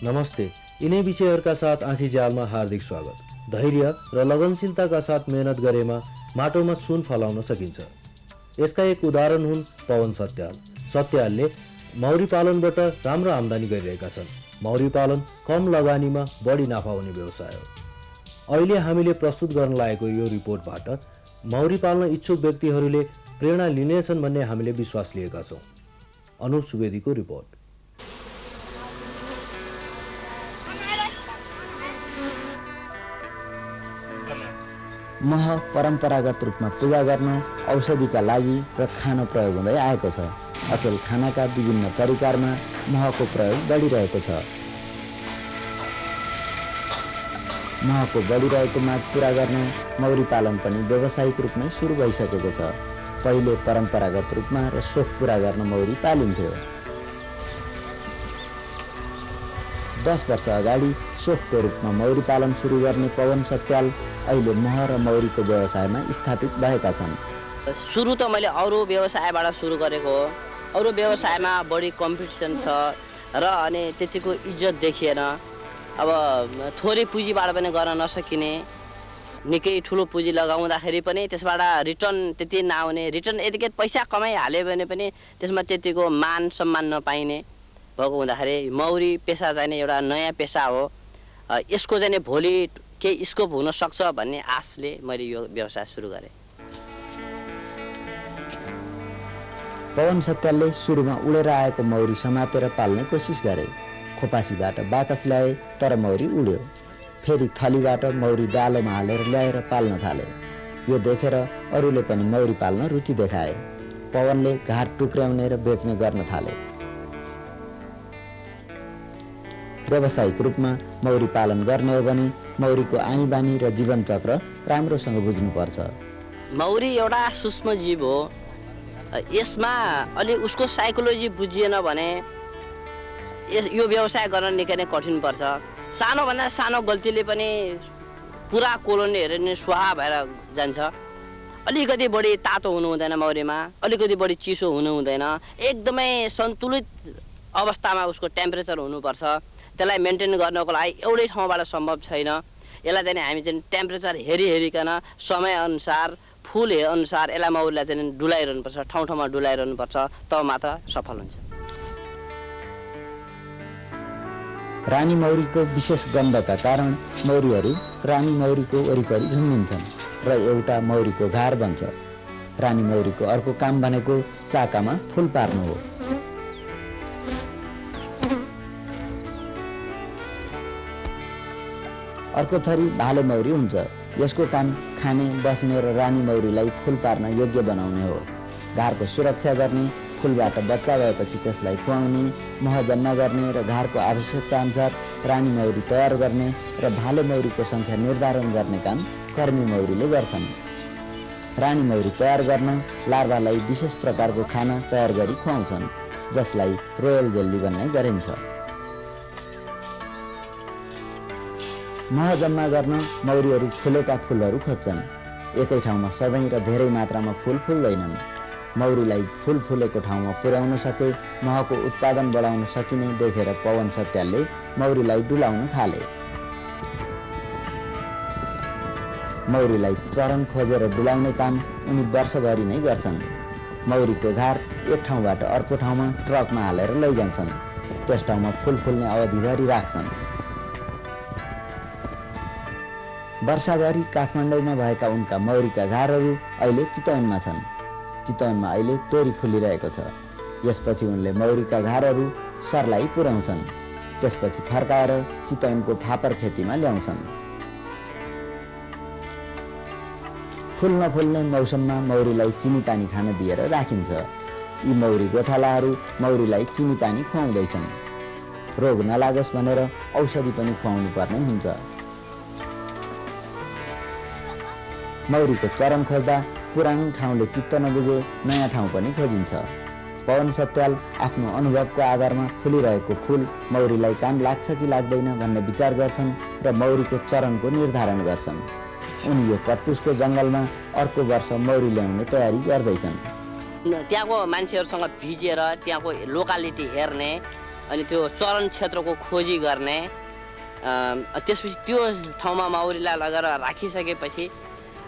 नमस्ते। यिनै विषयहरूका साथ आँखी जालमा हार्दिक स्वागत। धैर्य र लगनशीलताका साथ मेहनत गरेमा माटोमा सुन फलाउन सकिन्छ। यसका एक उदाहरण हुन् पवन सत्याल। सत्यालले मौरी पालनबाट राम्रो आम्दानी गरिरहेका छन्। मौरी पालन कम लगानीमा बढी नाफा हुने व्यवसाय हो। अहिले हामीले प्रस्तुत गर्न लागेको यो रिपोर्टबाट मौरी पाल्न इच्छुक व्यक्तिहरूले प्रेरणा लिनेछन् भन्ने हामीले विश्वास लिएका छौँ। अनुप सुवेदीको रिपोर्ट। मह परम्परागत रूपमा पूजा गर्न, औषधिका लागि र खान प्रयोग हुँदै आएको छ। अचेल खानाका विभिन्न परिकारमा महको प्रयोग बढिरहेको छ। महको बढिरहेको माग पूरा गर्न मौरी पालन पनि व्यावसायिक रूपमै सुरु भइसकेको छ। पहिले परम्परागत रूपमा र सोख पूरा गर्न मौरी पालिन्थ्यो। 10 वर्ष अगाडि सोखको रूपमा मौरी पालन सुरु गर्ने पवन सत्याल अहिले मह र मौरीको व्यवसायमा स्थापित भएका छन्। सुरु त मैले अरू व्यवसायबाट सुरु गरेको हो। अरू व्यवसायमा बढी कम्पिटिसन छ र अनि त्यतिको इज्जत देखिएन। अब थोरै पुँजीबाट पनि गर्न नसकिने, निकै ठुलो पुँजी लगाउँदाखेरि पनि त्यसबाट रिटर्न त्यति नआउने, रिटर्न यतिकै पैसा कमाइहाल्यो भने पनि त्यसमा त्यतिको मान सम्मान नपाइने भएको हुँदाखेरि मौरी पेसा चाहिँ एउटा नयाँ पेसा हो। यसको चाहिँ भोलि केही स्कोप हुन सक्छ भन्ने आशले मैले यो व्यवसाय सुरु गरेँ। पवन सत्यालले सुरुमा उडेर आएको मौरी समातेर पाल्ने कोसिस गरे। खोपासीबाट बाकस ल्याए तर मौरी उड्यो। फेरि थलीबाट मौरी डालोमा हालेर ल्याएर पाल्न थाले। यो देखेर अरूले पनि मौरी पाल्न रुचि देखाए। पवनले घार टुक्र्याउने र बेच्ने गर्न थाले। व्यावसायिक रूपमा मौरी पालन गर्ने हो भने मौरीको आनी बानी र जीवन चक्र राम्रोसँग बुझ्नुपर्छ। मौरी एउटा सूक्ष्म जीव हो। यसमा अलि उसको साइकोलोजी बुझिएन भने यो व्यवसाय गर्न निकै नै कठिन पर्छ। सानोभन्दा सानो गल्तीले पनि पुरा कोलोनीहरू नै स्वाहा भएर जान्छ। अलिकति बढी तातो हुनु हुँदैन मौरीमा, अलिकति बढी चिसो हुनु हुँदैन। एकदमै सन्तुलित अवस्थामा उसको टेम्परेचर हुनुपर्छ। त्यसलाई मेन्टेन गर्नको लागि एउटै ठाउँबाट सम्भव छैन। यसलाई चाहिँ हामी चाहिँ टेम्परेचर हेरिकन समयअनुसार फुल अनुसार यसलाई मौरीलाई चाहिँ डुलाइरहनुपर्छ, ठाउँ ठाउँमा डुलाइरहनुपर्छ, तब मात्र सफल हुन्छ। रानी मौरीको विशेष गन्धका कारण मौरीहरू रानी मौरीको वरिपरि झुम्बिन्छन् र एउटा मौरीको घार बन्छ। रानी मौरीको अर्को काम भनेको चाकामा फुल पार्नु हो। अर्को थरी भाले मौरी हुन्छ। यसको काम खाने, बस्ने र रानी मौरीलाई फुल पार्न योग्य बनाउने हो। घारको सुरक्षा गर्ने, फुलबाट बच्चा भएपछि त्यसलाई खुवाउने, मह जम्मा गर्ने र घारको आवश्यकता अनुसार रानी मौरी तयार गर्ने र भाले मौरीको सङ्ख्या निर्धारण गर्ने काम कर्मी मौरीले गर्छन्। रानी मौरी तयार गर्न लार्भालाई विशेष प्रकारको खाना तयार गरी खुवाउँछन्, जसलाई रोयल जेल्ली भन्ने गरिन्छ। मह जम्मा गर्न मौरीहरू फुलेका फुलहरू खोज्छन्। एकै ठाउँमा सधैँ र धेरै मात्रामा फुल फुल्दैनन्। मौरीलाई फुल फुलेको ठाउँमा पुर्याउन सके महको उत्पादन बढाउन सकिने देखेर पवन सत्यालले मौरीलाई डुलाउन थाले। मौरीलाई चरन खोजेर डुलाउने काम उनी वर्षभरि नै गर्छन्। मौरीको घार एक ठाउँबाट अर्को ठाउँमा ट्रकमा हालेर लैजान्छन्। त्यस ठाउँमा फुल फुल्ने अवधिभरि राख्छन्। वर्षाभरि काठमाडौँमा भएका उनका मौरीका घारहरू अहिले चितवनमा छन्। चितवनमा अहिले तोरी फुलिरहेको छ। यसपछि उनले मौरीका घारहरू सरलाई पुर्याउँछन्। त्यसपछि फर्काएर चितवनको फापर खेतीमा ल्याउँछन्। फुल नफुल्ने मौसममा मौरीलाई चिनी पानी खान दिएर राखिन्छ। यी मौरी गोठालाहरू मौरीलाई चिनी पानी खुवाउँदैछन्। रोग नलागोस् भनेर औषधि पनि खुवाउनु पर्ने हुन्छ। मौरीको चरन खोज्दा पुरानो ठाउँले चित्त नबुझे नयाँ ठाउँ पनि खोजिन्छ। पवन सत्याल आफ्नो अनुभवको आधारमा फुलिरहेको फुल मौरीलाई काम लाग्छ कि लाग्दैन भन्ने विचार गर्छन् र मौरीको चरनको निर्धारण गर्छन्। उनी यो कट्टुसको जङ्गलमा अर्को वर्ष मौरी ल्याउने तयारी गर्दैछन्। त्यहाँको मान्छेहरूसँग भिजेर त्यहाँको लोकालिटी हेर्ने अनि त्यो चरन क्षेत्रको खोजी गर्ने। त्यसपछि त्यो ठाउँमा माउरीलाई लगेर राखिसकेपछि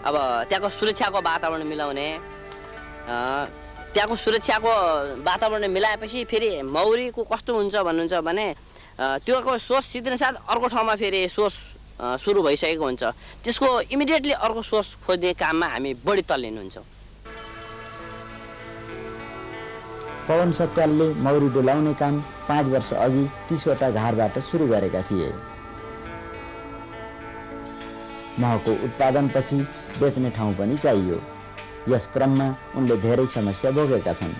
अब त्यहाँको सुरक्षाको वातावरण मिलाउने। त्यहाँको सुरक्षाको वातावरण मिलाएपछि फेरि मौरीको कस्तो हुन्छ भन्नुहुन्छ भने त्योको सोर्स सिद्धिनसाथ अर्को ठाउँमा फेरि सोर्स सुरु भइसकेको हुन्छ। त्यसको इमिडिएटली अर्को सोर्स खोज्ने काममा हामी बढी तल्लीन हुन्छौँ। पवन सत्यालले मौरी डुलाउने काम 5 वर्ष अघि 30 वटा घारबाट सुरु गरेका थिए। महको उत्पादनपछि बेच्ने ठाउँ पनि चाहियो। यस क्रममा उनले धेरै समस्या भोगेका छन्।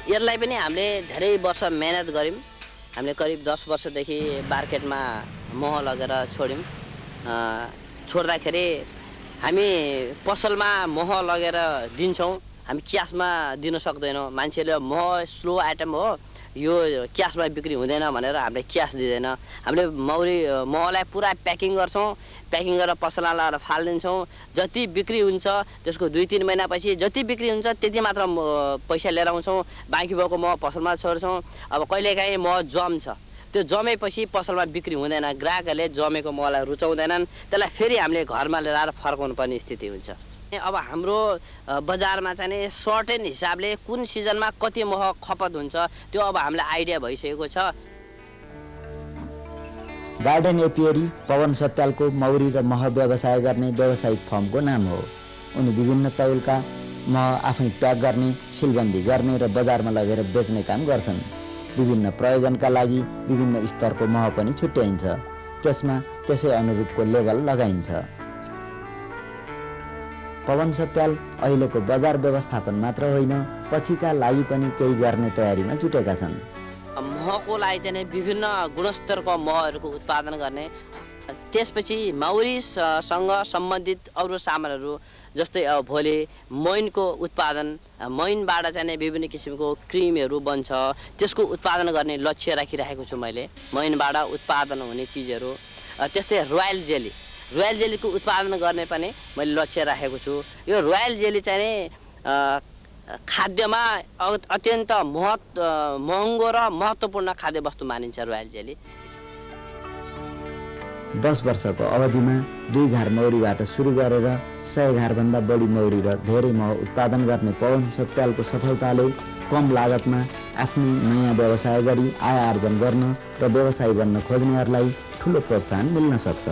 यसलाई पनि हामीले धेरै वर्ष मेहनत गऱ्यौँ। हामीले करिब 10 वर्षदेखि मार्केटमा मह लगेर छोड्यौँ। छोड्दाखेरि हामी पसलमा मह लगेर दिन्छौँ, हामी क्यासमा दिन सक्दैनौँ। मान्छेले मह स्लो आइटम हो, यो क्यासमा बिक्री हुँदैन भनेर हामीले क्यास दिँदैन। हामीले महलाई पुरा प्याकिङ गर्छौँ, प्याकिङ गरेर पसलमा लगाएर फालिदिन्छौँ। जति बिक्री हुन्छ त्यसको 2-3 महिनापछि जति बिक्री हुन्छ त्यति मात्र पैसा लिएर आउँछौँ। बाँकी भएको मह पसलमा छोड्छौँ। अब कहिलेकाहीँ मह जम्छ, त्यो जमेपछि पसलमा बिक्री हुँदैन, ग्राहकहरूले जमेको महलाई रुचाउँदैनन्, त्यसलाई फेरि हामीले घरमा लिएर फर्काउनु पर्ने स्थिति हुन्छ। अब हाम्रो बजारमा चाहिँ सर्टेन हिसाबले कुन सिजनमा कति मह खपत हुन्छ त्यो अब हामीलाई आइडिया भइसकेको छ। गार्डन एपियरी पवन सत्यालको मौरी र मह व्यवसाय गर्ने व्यावसायिक फर्मको नाम हो। उनी विभिन्न तौलका मह आफै प्याक गर्ने, सिलबन्दी गर्ने र बजारमा लगेर बेच्ने काम गर्छन्। विभिन्न प्रयोजनका लागि विभिन्न स्तरको मह पनि छुट्याइन्छ, त्यसमा त्यसै अनुरूपको लेबल लगाइन्छ। पवन सत्याल अहिलेको बजार व्यवस्थापन मात्र होइन, पछिका लागि पनि केही गर्ने तयारीमा जुटेका छन्। महको लागि चाहिँ विभिन्न गुणस्तरको महहरूको उत्पादन गर्ने, त्यसपछि मौरीसँग सम्बन्धित अरू सामानहरू जस्तै अब भोलि मैनको उत्पादन, मैनबाट चाहिँ विभिन्न किसिमको क्रिमहरू बन्छ, त्यसको उत्पादन गर्ने लक्ष्य राखिरहेको छु मैले। मैनबाट उत्पादन हुने चिजहरू, त्यस्तै रोयल जेलीको उत्पादन गर्ने पनि मैले लक्ष्य राखेको छु। यो रोयल जेली चाहिँ खाद्यमा अत्यन्त महँगो र महत्त्वपूर्ण खाद्य वस्तु मानिन्छ रोयल जेली। 10 वर्षको अवधिमा 2 घार मौरीबाट सुरु गरेर 100 घारभन्दा बढी मौरी र धेरै मह उत्पादन गर्ने पवन सत्यालको सफलताले कम लागतमा आफ्नै नयाँ व्यवसाय गरी आय आर्जन गर्न र व्यवसायी बन्न खोज्नेहरूलाई ठुलो प्रोत्साहन मिल्न सक्छ।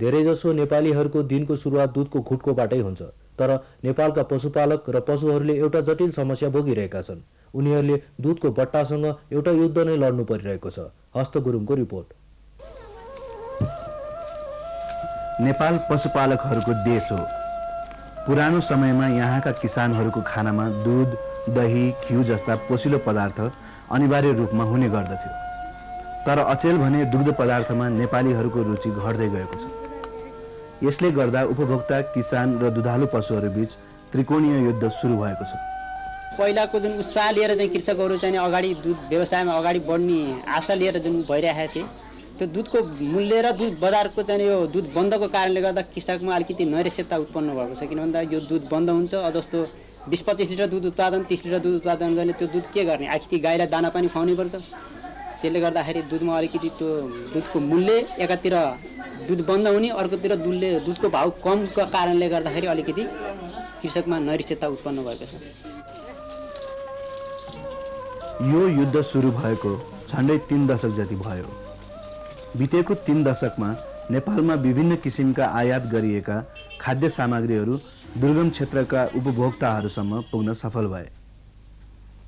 धेरैजसो नेपालीहरूको दिनको सुरुवात दुधको घुटकोबाटै हुन्छ, तर नेपालका पशुपालक र पशुहरूले एउटा जटिल समस्या भोगिरहेका छन्। उनीहरूले दुधको बट्टासँग एउटा युद्ध नै लड्नु परिरहेको छ। हस्त गुरुङको रिपोर्ट। नेपाल पशुपालकहरूको देश हो। पुरानो समयमा यहाँका किसानहरूको खानामा दूध, दही, घिउ जस्ता पोषिलो पदार्थ अनिवार्य रूपमा हुने गर्दथ्यो। तर अचेल भने दुग्ध पदार्थमा नेपालीहरूको रुचि घट्दै गएको छ। यसले गर्दा उपभोक्ता, किसान र दुधालु पशुहरू बीच त्रिकोणीय युद्ध सुरु भएको छ। पहिलाको जुन उत्साह लिएर चाहिँ कृषकहरू चाहिँ अगाडि दुध व्यवसायमा अगाडि बढ्ने आशा लिएर जुन भइरहेका थिए, त्यो दुधको मूल्य र दुध बजारको चाहिँ यो दुध बन्दको कारणले गर्दा कृषकमा अलिकति नैराश्यता उत्पन्न भएको छ। किन भन्दा यो दुध बन्द हुन्छ, जस्तो 20-25 लिटर दुध उत्पादन, 30 लिटर दुध उत्पादन गर्ने, त्यो दुध के गर्ने? आखिर गाईलाई दाना पानी खुवाउनै पर्छ। त्यसले गर्दाखेरि दुधमा अलिकति त्यो दुधको मूल्य एकातिर दुध बन्द हुने, अर्कोतिर दुधको भाउ कमको कारणले गर्दाखेरि अलिकति कृषकमा नैराश्यता उत्पन्न भएको छ। यो युद्ध सुरु भएको झन्डै 3 दशक जति भयो। बितेको 3 दशकमा नेपालमा विभिन्न किसिमका आयात गरिएका खाद्य सामग्रीहरू दुर्गम क्षेत्रका उपभोक्ताहरूसम्म पुग्न सफल भए।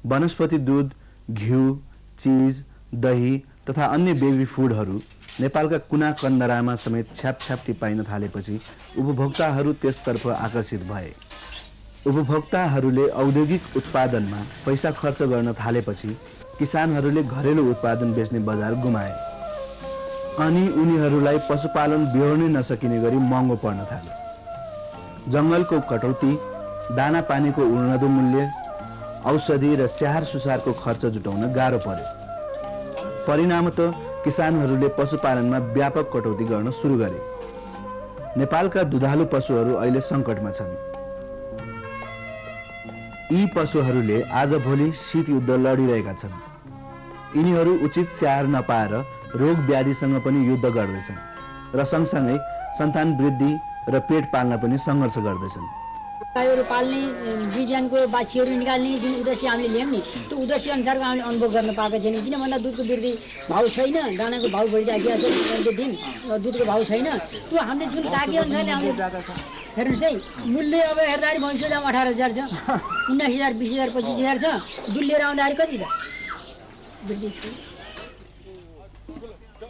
वनस्पति दूध, घिउ, चीज, दही तथा अन्य बेबी फुडहरू नेपालका कुना कन्दरामा समेत छ्यापछ्याप्ती पाइन थालेपछि उपभोक्ताहरू त्यसतर्फ आकर्षित भए। उपभोक्ताहरूले औद्योगिक उत्पादनमा पैसा खर्च गर्न थालेपछि किसानहरूले घरेलु उत्पादन बेच्ने बजार गुमाए। अनि उनीहरूलाई पशुपालन बेहोर्नै नसकिने गरी महँगो पर्न थाल्यो। जङ्गलको कटौती, दाना पानीको उड्नदो मूल्य, औषधि र स्याहार सुसारको खर्च जुटाउन गाह्रो पर्यो। परिणामतः किसानहरूले पशुपालनमा व्यापक कटौती गर्न सुरु गरे। नेपालका दुधालु पशुहरू अहिले सङ्कटमा छन्। यी पशुहरूले आजभोलि शीत युद्ध लडिरहेका छन्। यिनीहरू उचित स्याहार नपाएर रोग व्याधिसँग पनि युद्ध गर्दैछन् र सँगसँगै सन्तान वृद्धि र पेट पाल्न पनि सङ्घर्ष गर्दैछन्। गाईहरू पाल्ने विज्ञानको बाछीहरू निकाल्ने जुन उद्देश्य हामीले ल्यायौँ नि त्यो उद्देश्य अनुसारको हामीले अनुभव गर्न पाएका छैनौँ। किन भन्दा दुधको वृद्धि भाउ छैन, दानाको भाउ बढिराखेको छ दिन दुधको भाउ छैन। त्यो हामीले जुन ताके अनुसारले हामीले हेर्नुहोस् है, मूल्य अब हेर्दाखेरि भैँसको दाम 18,000 छ, 19,000, 20,000, 25,000 छ। दुध लिएर आउँदाखेरि कति त वृद्धि छ।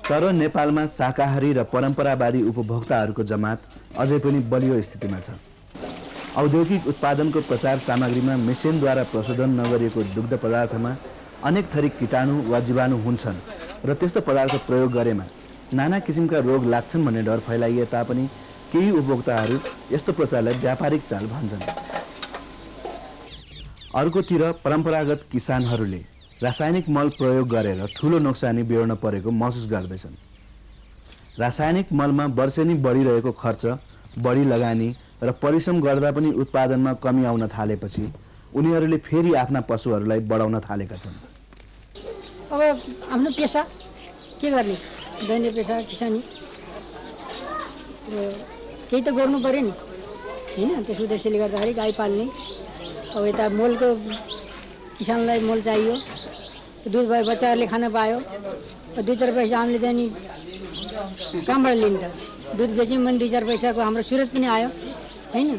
तर नेपालमा शाकाहारी र परम्परावादी उपभोक्ताहरूको जमात अझै पनि बलियो स्थितिमा छ। औद्योगिक उत्पादनको प्रचार सामग्रीमा मेसिनद्वारा प्रशोधन नगरिएको दुग्ध पदार्थमा अनेक थरी कीटाणु वा जीवाणु हुन्छन् र त्यस्तो पदार्थ प्रयोग गरेमा नाना किसिमका रोग लाग्छन् भन्ने डर फैलाइए तापनि केही उपभोक्ताहरू यस्तो प्रचारलाई व्यापारिक चाल भन्छन्। अर्कोतिर परम्परागत किसानहरूले रासायनिक मल प्रयोग गरेर ठुलो नोक्सानी बेहोर्न परेको महसुस गर्दैछन्। रासायनिक मलमा वर्षेनी बढिरहेको खर्च, बढी लगानी र परिश्रम गर्दा पनि उत्पादनमा कमी आउन थालेपछि उनीहरूले फेरि आफ्ना पशुहरूलाई बढाउन थालेका छन्। अब आफ्नो पेसा के गर्ने, दैनिक पेसा किसानी केही त गर्नु पऱ्यो नि होइन। त्यस उद्देश्यले गर्दाखेरि गाई पाल्ने, अब यता मोलको किसानलाई मोल चाहियो, दुध भयो बच्चाहरूले खान पायो, 2-4 पैसा हामीले त्यहाँदेखि कहाँबाट लिन्छ त, दुध बेच्यौँ भने 2-4 पैसाको हाम्रो सुरत पनि आयो होइन।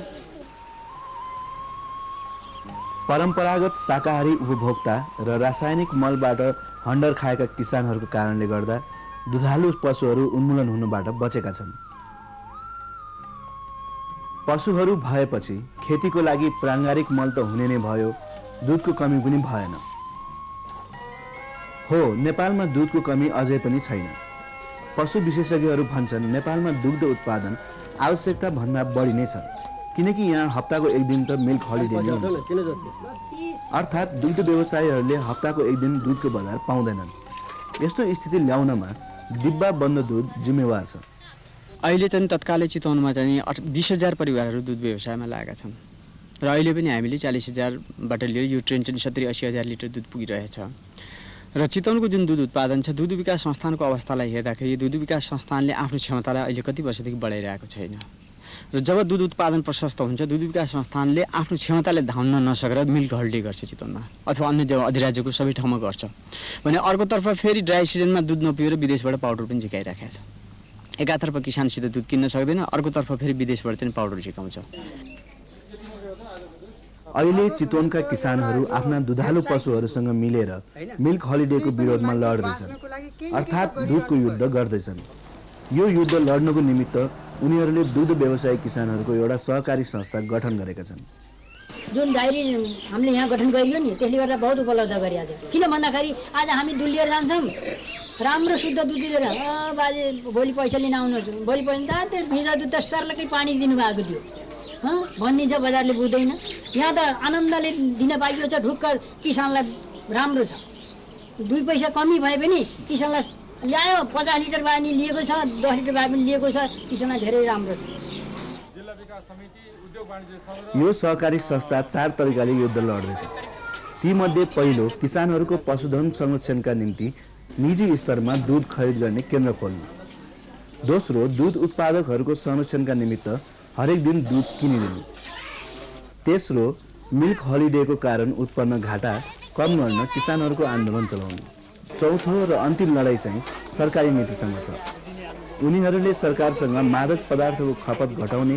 परम्परागत शाकाहारी उपभोक्ता र रासायनिक मलबाट हन्डर खाएका किसानहरूको कारणले गर्दा दुधालु पशुहरू उन्मूलन हुनबाट बचेका छन्। पशुहरू भएपछि खेतीको लागि प्राङ्गारिक मल त हुने नै भयो, दुधको कमी पनि भएन। हो, नेपालमा दुधको कमी अझै पनि छैन। पशु विशेषज्ञहरू भन्छन् नेपालमा दुग्ध उत्पादन आवश्यकता भन्दा बढी नै छ, किनकि यहाँ हप्ताको एक दिन त मिल्क हलिडे नै हुन्छ। अर्थात् दुग्ध व्यवसायीहरूले हप्ताको एक दिन दुधको बजार पाउँदैनन्। यस्तो स्थिति ल्याउनमा डिब्बा बन्द दुध जिम्मेवार छ। अहिले चाहिँ तत्कालै चितवनमा चाहिँ 20,000 परिवारहरू दुध व्यवसायमा लागेका छन् र अहिले पनि हामीले 40,000बाट लिएर यो ट्रेन चाहिँ 70-80,000 लिटर दुध पुगिरहेछ। र चितवनको जुन दुध उत्पादन छ, दुध विकास संस्थानको अवस्थालाई हेर्दाखेरि दुध विकास संस्थानले आफ्नो क्षमतालाई अहिले कति वर्षदेखि बढाइरहेको छैन। र जब दुध उत्पादन प्रशस्त हुन्छ, दुध विकास संस्थानले आफ्नो क्षमताले धाउन नसकेर मिल्क हल्डी गर्छ चितवनमा अथवा अन्य अधिराज्यको सबै ठाउँमा गर्छ भने अर्कोतर्फ फेरि ड्राई सिजनमा दुध नपिएर विदेशबाट पाउडर पनि झिकाइराखेको छ। एकातर्फ किसानसित दुध किन्न सक्दैन, अर्कोतर्फ फेरि विदेशबाट चाहिँ पाउडर झिकाउँछ। अहिले चितवनका किसानहरू आफ्ना दुधालु पशुहरूसँग मिलेर मिल्क हलिडेको विरोधमा लड्दैछन्, अर्थात् दुधको युद्ध गर्दैछन्। यो युद्ध लड्नको निमित्त उनीहरूले दुध व्यवसायी किसानहरूको एउटा सहकारी संस्था गठन गरेका छन्। जुन डायरी हामीले यहाँ गठन गरियो नि त्यसले गर्दा बहुत उपलब्ध गरिएको छ। किन भन्दाखेरि आज हामी दुध लिएर जान्छौँ, राम्रो शुद्ध दुध लिएर बाजे भोलि पैसा लिन आउनुहोस्, भोलि पैसा त्यो भिजा दुध त सर्लकै पानी दिनुभएको थियो भनिदिन्छ, बजारले बुझ्दैन। यहाँ त आनन्दले दिन पाइएको छ, ढुक्क किसानलाई राम्रो छ। 2 पैसा कमी भए पनि किसानलाई ल्यायो, 50 लिटर भए पनि लिएको छ, 10 लिटर भए पनि लिएको छ, किसानलाई धेरै राम्रो छ। यो सहकारी संस्था 4 तरिकाले युद्ध लड्दैछ। तीमध्ये पहिलो किसानहरूको पशुधन संरक्षणका निम्ति निजी स्तरमा दुध खरिद गर्ने केन्द्र खोल्नु। दोस्रो, दुध उत्पादकहरूको संरक्षणका निमित्त हरेक दिन दुध किनिदिनु। तेस्रो, मिल्क हलिडेको कारण उत्पन्न घाटा कम गर्न किसानहरूको आन्दोलन चलाउनु। चौथो र अन्तिम लडाइँ चाहिँ सरकारी नीतिसँग छ। उनीहरूले सरकारसँग मादक पदार्थको खपत घटाउने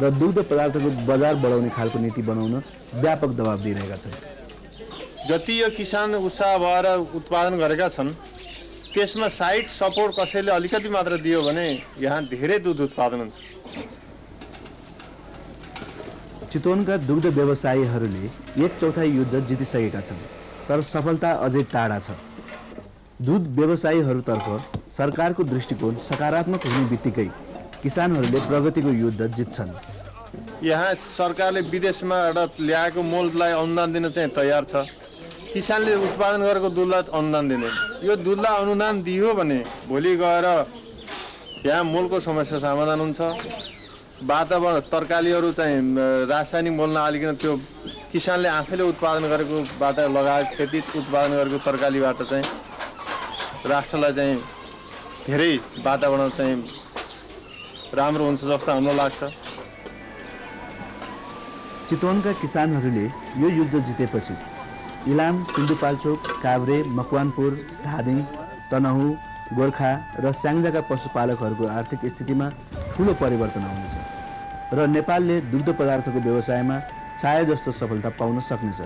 र दुग्ध पदार्थको बजार बढाउने खालको नीति बनाउन व्यापक दबाब दिइरहेका छन्। जति यो किसान उत्साह भएर उत्पादन गरेका छन् त्यसमा साइड सपोर्ट कसैले अलिकति मात्र दियो भने यहाँ धेरै दुध उत्पादन हुन्छ। चितवनका दुग्ध व्यवसायीहरूले 1/4 युद्ध जितिसकेका छन्, तर सफलता अझै टाढा छ। दुध व्यवसायीहरूतर्फ सरकारको दृष्टिकोण सकारात्मक हुने बित्तिकै किसानहरूले प्रगतिको युद्ध जित्छन्। यहाँ सरकारले विदेशबाट ल्याएको मोललाई अनुदान दिन चाहिँ तयार छ, किसानले उत्पादन गरेको दुधलाई अनुदान दिँदैन। यो दुधलाई अनुदान दियो भने भोलि गएर यहाँ मोलको समस्या समाधान हुन्छ। वातावरण तरकारीहरू चाहिँ रासायनिक मोल नहालिकन त्यो किसानले आफैले उत्पादन गरेकोबाट लगायत खेती उत्पादन गरेको तरकारीबाट चाहिँ राष्ट्रलाई चाहिँ धेरै वातावरण चाहिँ राम्रो हुन्छ जस्तो हामीलाई लाग्छ। चितवनका किसानहरूले यो युद्ध जितेपछि इलाम, सिन्धुपाल्चोक, काभ्रे, मकवानपुर, धादिङ, तनहुँ, गोर्खा र स्याङ्जाका पशुपालकहरूको आर्थिक स्थितिमा ठुलो परिवर्तन आउनेछ र नेपालले दुग्ध पदार्थको व्यवसायमा चाहे जस्तो सफलता पाउन सक्नेछ।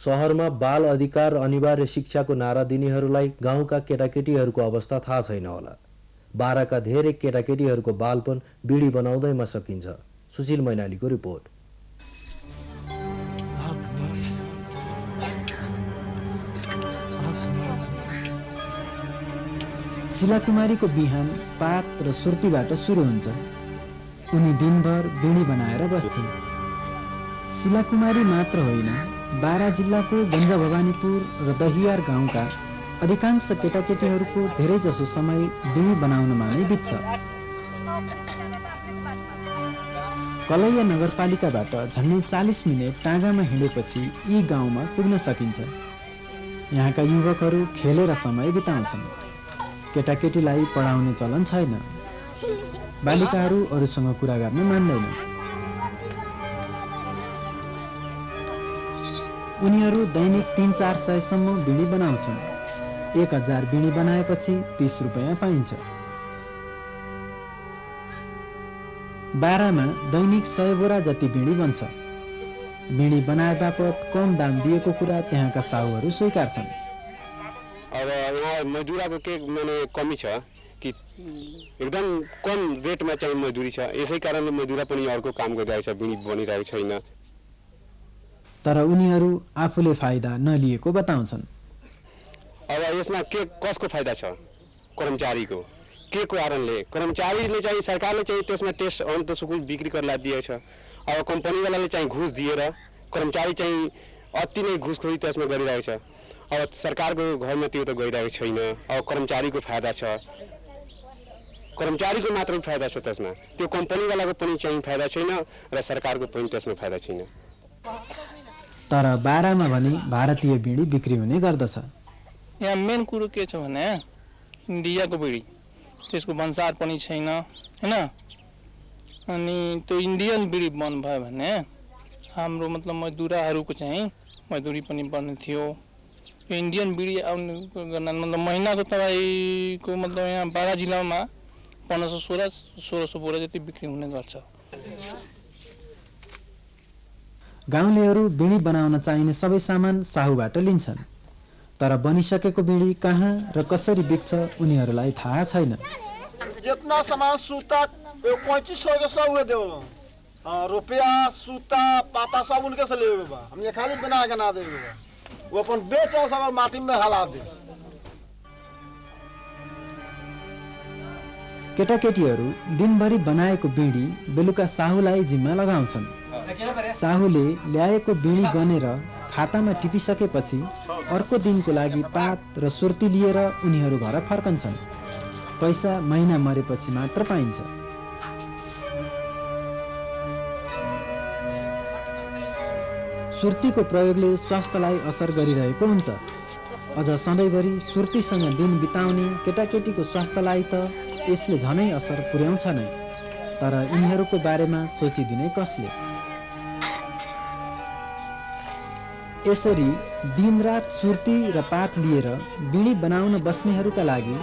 सहरमा बाल अधिकार र अनिवार्य शिक्षाको नारा दिनेहरूलाई गाउँका केटाकेटीहरूको अवस्था थाहा छैन होला। बाराका धेरै केटाकेटीहरूको बालपन बिडी बनाउँदैमा सकिन्छ। सुशील मैनालीको रिपोर्ट। शिलाकुमारीको बिहान पात र सुर्तीबाट सुरु हुन्छ। उनी दिनभर बिडी बनाएर बस्छिन्। शिलाकुमारी मात्र होइन, बारा जिल्लाको गञ्जा भवानीपुर र दहियार गाउँका अधिकांश केटाकेटीहरूको धेरैजसो समय बिडी बनाउनमा नै बित्छ। कलैया नगरपालिकाबाट झन्डै 40 मिनेट टाँगामा हिँडेपछि यी गाउँमा पुग्न सकिन्छ। यहाँका युवकहरू खेलेर समय बिताउँछन्। केटाकेटीलाई पढाउने चलन छैन। बालिकाहरू अरूसँग कुरा गर्न मान्दैन। उनीहरू दैनिक 300-400 सम्म बिडी बनाउँछन्। 1000 बिडी बनाएपछि 30 रुपैयाँ पाइन्छ। 12 मा दैनिक 100 बोरा जति बिडी बन्छ। बिडी बनाए बापत कम दाम दिएको कुरा त्यहाँका साहुहरू स्वीकार्छन्। अब यहाँ मजदुराको के माने कमी छ कि एकदम कम रेटमा चाहिँ मजदुरी छ। यसै कारणले मजदुरा पनि अर्को काम गरिरहेको छ, बिडी बनिरहेको छैन। तर उनीहरू आफूले फाइदा नलिएको बताउँछन्। अब यसमा के कसको फाइदा छ? कर्मचारीको। के कारणले? कर्मचारीले चाहिँ सरकारले चाहिँ त्यसमा टेस्ट अन्त सुकुल बिक्री गर्नलाई दिएको छ। अब कम्पनीवालाले चाहिँ घुस दिएर कर्मचारी चाहिँ अति नै घुसखोरी त्यसमा गरिरहेको छ। अब सरकारको घरमा त्यो त गइरहेको छैन। अब कर्मचारीको फाइदा छ, कर्मचारीको मात्रै फाइदा छ त्यसमा। त्यो कम्पनीवालाको पनि चाहिँ फाइदा छैन र सरकारको पनि त्यसमा फाइदा छैन। तर 12 मा भने भारतीय बिडी बिक्री हुने गर्दछ। यहाँ मेन कुरो के छ भने इन्डियाको बिडी त्यसको भन्सार पनि छैन हैन। अनि त्यो इन्डियन बिडी बन्द भयो भने हाम्रो मतलब मजदुराहरूको चाहिँ मजदुरी पनि बढ्ने थियो। यो इन्डियन बिडी आउने गर्न मतलब महिनाको तपाईँको मतलब यहाँ 12 जिल्लामा 1516 बोरा जति बिक्री हुने गर्छ। गाउँलेहरू बिडी बनाउन चाहिने सबै सामान साहुबाट लिन्छन्। तर बनिसकेको बिडी कहाँ र कसरी बिक्छ उनीहरूलाई थाहा छैन। जितना सामान सूता 3500 के सब देवलो। रुपया सूता पाता सब उनके से लेवे बा। हम ये खाली बना के ना देवे बा। वो अपन बेच और सब माटी में हला दे। केटाकेटीहरू दिनभरि बनाएको बिडी बेलुका साहुलाई जिम्मा लगाउँछन्। साहुले ल्याएको बिडी गनेर खातामा टिपिसकेपछि अर्को दिनको लागि पात र सुर्ती लिएर उनीहरू घर फर्कन्छन्। पैसा महिना मरेपछि मात्र पाइन्छ। सुर्तीको प्रयोगले स्वास्थ्यलाई असर गरिरहेको हुन्छ। अझ सधैँभरि सुर्तीसँग दिन बिताउने केटाकेटीको स्वास्थ्यलाई त यसले झनै असर पुर्याउँछ नै। तर यिनीहरूको बारेमा सोचिदिने कसले? यसरी दिनरात सुर्ती र पात लिएर बिडी बनाउन बस्नेहरूका लागि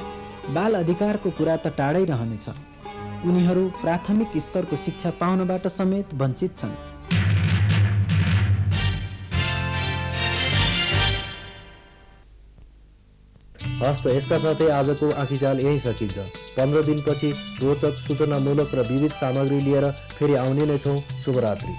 बाल अधिकारको कुरा त टाढै रहनेछ। उनीहरू प्राथमिक स्तरको शिक्षा पाउनबाट समेत वञ्चित छन्। हस्त यसका साथै आजको आँखीचाल यही सकिन्छ। 15 दिनपछि रोचक सूचनामूलक र विविध सामग्री लिएर फेरि आउने नै छौँ। शुभरात्रि।